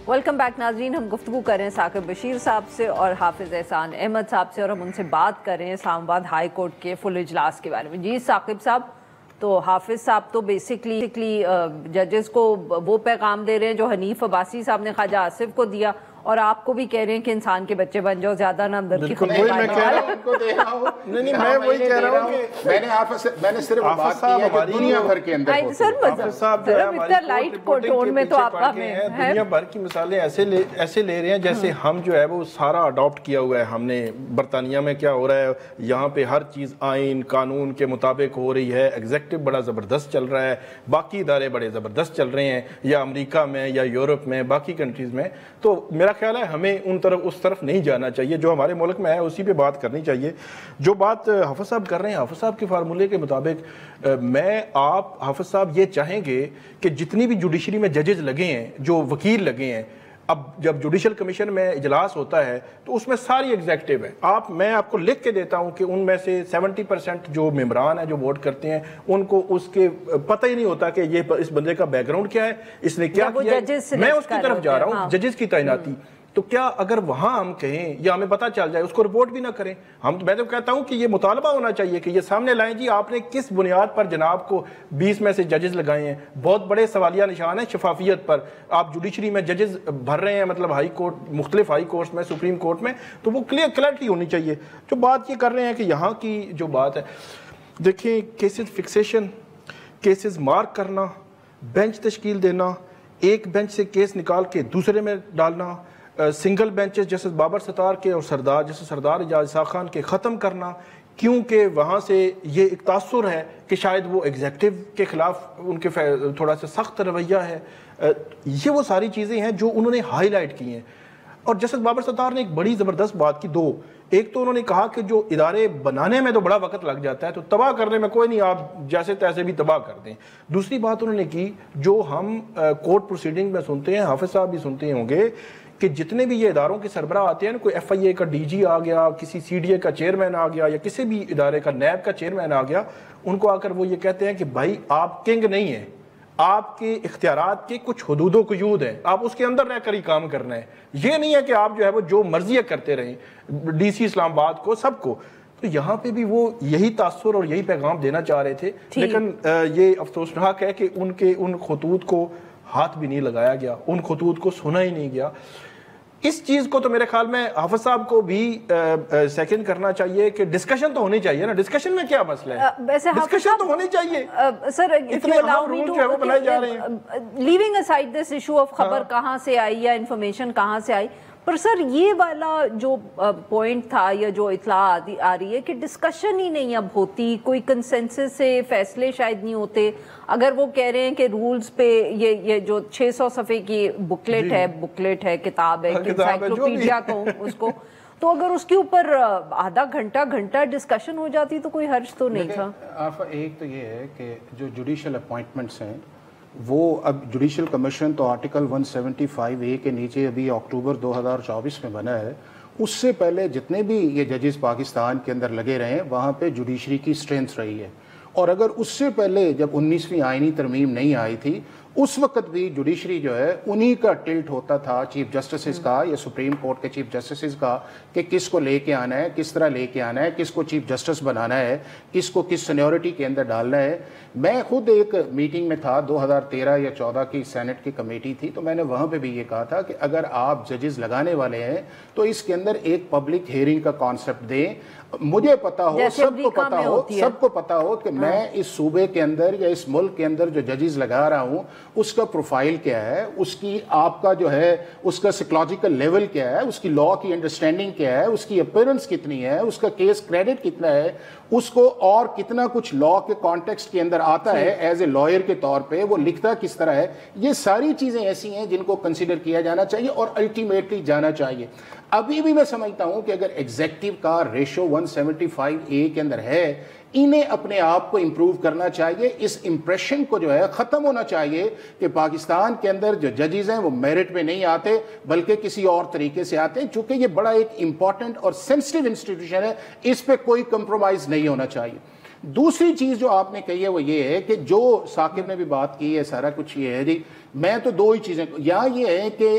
Welcome back ناظرین، ہم گفتگو کر رہے ہیں ثاقب بشیر صاحب سے اور حافظ احسان احمد صاحب سے، اور ہم ان سے بات کر رہے ہیں اسلام آباد ہائی کورٹ کے فل اجلاس کے بارے میں۔ جی ثاقب صاحب، تو حافظ صاحب تو بیسکلی ججز کو وہ پیغام دے رہے ہیں جو حنیف عباسی صاحب نے خواجہ آصف کو دیا، اور آپ کو بھی کہہ رہے ہیں کہ انسان کے بچے بن جاؤ، زیادہ نہ اندر کی خبریں میں کہہ رہا ہوں میں نے صرف بات کی ہے کہ دنیا بھر کے اندر لائٹ کو ٹون میں تو آپ دنیا بھر کی مثالیں ایسے لے رہے ہیں جیسے ہم جو ہے وہ سارا اڈاپٹ کیا ہوا ہے ہم نے۔ برطانیہ میں کیا ہو رہا ہے، یہاں پہ ہر چیز آئین قانون کے مطابق ہو رہی ہے، ایگزیکٹو بڑا زبردست چل رہا ہے، باقی ادارے بڑے زبردست چل رہے ہیں، یا امریکہ میں یا یورپ میں باقی کنٹریز میں۔ تو میرا خیال ہے ہمیں اس طرف نہیں جانا چاہیے، جو ہمارے ملک میں ہے اسی پہ بات کرنی چاہیے۔ جو بات حافظ صاحب کر رہے ہیں، حافظ صاحب کے فارمولے کے مطابق آپ حافظ صاحب یہ چاہیں گے کہ جتنی بھی جوڈیشری میں ججز لگے ہیں، جو وکیل لگے ہیں، اب جب جوڈیشل کمیشن میں اجلاس ہوتا ہے تو اس میں ساری ایگزیکٹو ہے۔ میں آپ کو لکھ کے دیتا ہوں کہ ان میں سے 70% جو ممبران ہیں جو ووٹ کرتے ہیں، ان کو اس کے پتہ ہی نہیں ہوتا کہ یہ اس بندے کا بیک گراؤنڈ کیا ہے، اس نے کیا کیا ہے۔ میں اس کی طرف جا رہا ہوں، ججز کی تعیناتی۔ تو کیا اگر وہاں ہم کہیں یا ہمیں پتہ چل جائے، اس کو رپورٹ بھی نہ کریں؟ میں تو کہتا ہوں کہ یہ مطالبہ ہونا چاہیے کہ یہ سامنے لائیں، جی آپ نے کس بنیاد پر جناب کو 20 میں سے ججز لگائے ہیں۔ بہت بڑے سوالیہ نشان ہیں شفافیت پر۔ آپ جوڈیشری میں ججز بھر رہے ہیں، مطلب ہائی کورٹ، مختلف ہائی کورٹس میں، سپریم کورٹ میں، تو وہ کلیئرٹی ہونی چاہیے۔ جو بات یہ کر رہے ہیں کہ یہاں کی جو بات ہے، دیکھیں کیسز فکسیشن، کیسز مارک کرنا، بینچ تشکیل دینا، ایک بینچ سے کیس نکال کے دوسرے میں ڈالنا، سنگل بینچز جیسے بابر ستار کے اور سردار اعجاز اسحاق خان کے ختم کرنا، کیونکہ وہاں سے یہ ایک تاثر ہے کہ شاید وہ ایگزیکٹو کے خلاف ان کے تھوڑا سا سخت رویہ ہے۔ یہ وہ ساری چیزیں ہیں جو انہوں نے ہائی لائٹ کی ہیں۔ اور جسٹس بابر ستار نے ایک بڑی زبردست بات کی، دو، ایک تو انہوں نے کہا کہ جو ادارے بنانے میں تو بڑا وقت لگ جاتا ہے، تو تباہ کرنے میں کوئی نہیں، آپ جیسے تیسے بھی تباہ کر دیں۔ دوسری بات انہوں نے کی جو ہم کورٹ پروسیڈنگ میں سنتے ہیں، حافظ صاحب بھی سنتے ہوں گے، کہ جتنے بھی یہ اداروں کے سربراہ آتے ہیں، کوئی ایف آئی اے کا ڈی جی آ گیا، کسی سی ڈی اے کا چیئرمین آ گیا، یا کسی بھی ادارے کا نیب کا چیئرمین آ گیا، ان کو آ کر وہ یہ کہتے ہیں کہ بھائی آپ کنگ نہیں ہیں، آپ کے اختیارات کے کچھ حدود و قیود ہیں، آپ اس کے اندر رہ کر ہی کام کرنا ہے۔ یہ نہیں ہے کہ آپ جو ہے وہ جو مرضی کرتے رہیں، ڈی سی اسلام آباد کو، سب کو۔ تو یہاں پہ بھی وہ یہی تاثر اور یہی پیغام دینا چاہ رہے تھے، لیکن یہ افسوسناک ہے کہ ان خطوط کو ہاتھ بھی نہیں لگایا گیا، ان خطوط کو سنا ہی نہیں گیا۔ اس چیز کو تو میرے خیال میں حافظ صاحب کو بھی سیکنڈ کرنا چاہیے کہ ڈسکشن تو ہونی چاہیے نا۔ ڈسکشن میں کیا مسئلہ ہے؟ ڈسکشن تو ہونی چاہیے سر، اتنے عام رول جو ہے وہ بنائے جا رہے ہیں۔ Leaving aside this issue of خبر کہاں سے آئی یا انفارمیشن کہاں سے آئی، پر سر یہ والا جو پوائنٹ تھا یا جو اطلاع آ رہی ہے کہ ڈسکشن ہی نہیں اب ہوتی، کوئی کنسنسس سے فیصلے شاید نہیں ہوتے۔ اگر وہ کہہ رہے ہیں کہ رولز پہ یہ جو 600 صفحے کی بکلیٹ ہے، کتاب ہے، انسائکلوپیڈیا کو اس کو، تو اگر اس کے اوپر آدھا گھنٹہ ڈسکشن ہو جاتی تو کوئی حرج تو نہیں تھا۔ ایک تو یہ ہے کہ جو جوڈیشل اپوائنٹمنٹس ہیں، وہ اب جوڈیشل کمیشن تو آرٹیکل 175A کے نیچے ابھی اکتوبر 2024 میں بنا ہے۔ اس سے پہلے جتنے بھی یہ ججز پاکستان کے اندر لگے رہے ہیں، وہاں پہ جوڈیشری کی اسٹرینتھ رہی ہے۔ اور اگر اس سے پہلے جب 19ویں آئینی ترمیم نہیں آئی تھی، اس وقت بھی جوڈیشری جو ہے انہی کا ٹلٹ ہوتا تھا، چیف جسٹسز کا یا سپریم کورٹ کے چیف جسٹسز کا، کہ کس کو لے کے آنا ہے، کس طرح لے کے آنا ہے، کس کو چیف جسٹس بنانا ہے، کس کو کس سینیورٹی کے اندر ڈالنا ہے۔ میں خود ایک میٹنگ میں تھا 2013 یا 14 کی سینٹ کی کمیٹی تھی، تو میں نے وہاں پہ بھی یہ کہا تھا کہ اگر آپ ججز لگانے والے ہیں تو اس کے اندر ایک پبلک ہیئرنگ کا کانسیپٹ دیں۔ مجھے پتا ہو، سب کو پتا ہو کہ میں اس صوبے کے اندر یا اس ملک کے اندر جو ججز لگا رہا ہوں اس کا پروفائل کیا ہے، اس کی آپ کا جو ہے اس کا سائیکولوجیکل لیول کیا ہے، اس کی لاء کی انڈرسٹینڈنگ کیا ہے، اس کی اپیرنس کتنی ہے، اس کا کیس کریڈٹ کتنا ہے، اس کو اور کتنا کچھ لاء کے کانٹیکسٹ کے اندر آتا ہے ایز اے لائر کے طور پہ، وہ لکھتا کس طرح ہے۔ یہ ساری چیزیں ایسی ہیں جن کو کنسیڈر کیا جانا چاہیے اور الٹیمیٹلی جانا چاہیے۔ ابھی بھی میں سمجھتا ہوں کہ اگر ایگزیکٹو کا ریشو 175A کے اندر ہے، انہیں اپنے آپ کو امپروو کرنا چاہیے۔ اس امپریشن کو جو ہے ختم ہونا چاہیے کہ پاکستان کے اندر جو ججز ہیں وہ میرٹ پہ نہیں آتے بلکہ کسی اور طریقے سے آتے ہیں، چونکہ یہ بڑا ایک امپورٹنٹ اور سینسٹیو انسٹیٹیوشن ہے، اس پہ کوئی کمپرومائز نہیں ہونا چاہیے۔ دوسری چیز جو آپ نے کہی ہے وہ یہ ہے کہ جو ثاقب نے بھی بات کی ہے، سارا کچھ یہ ہے جی، میں تو دو ہی چیزیں، یا یہ ہے کہ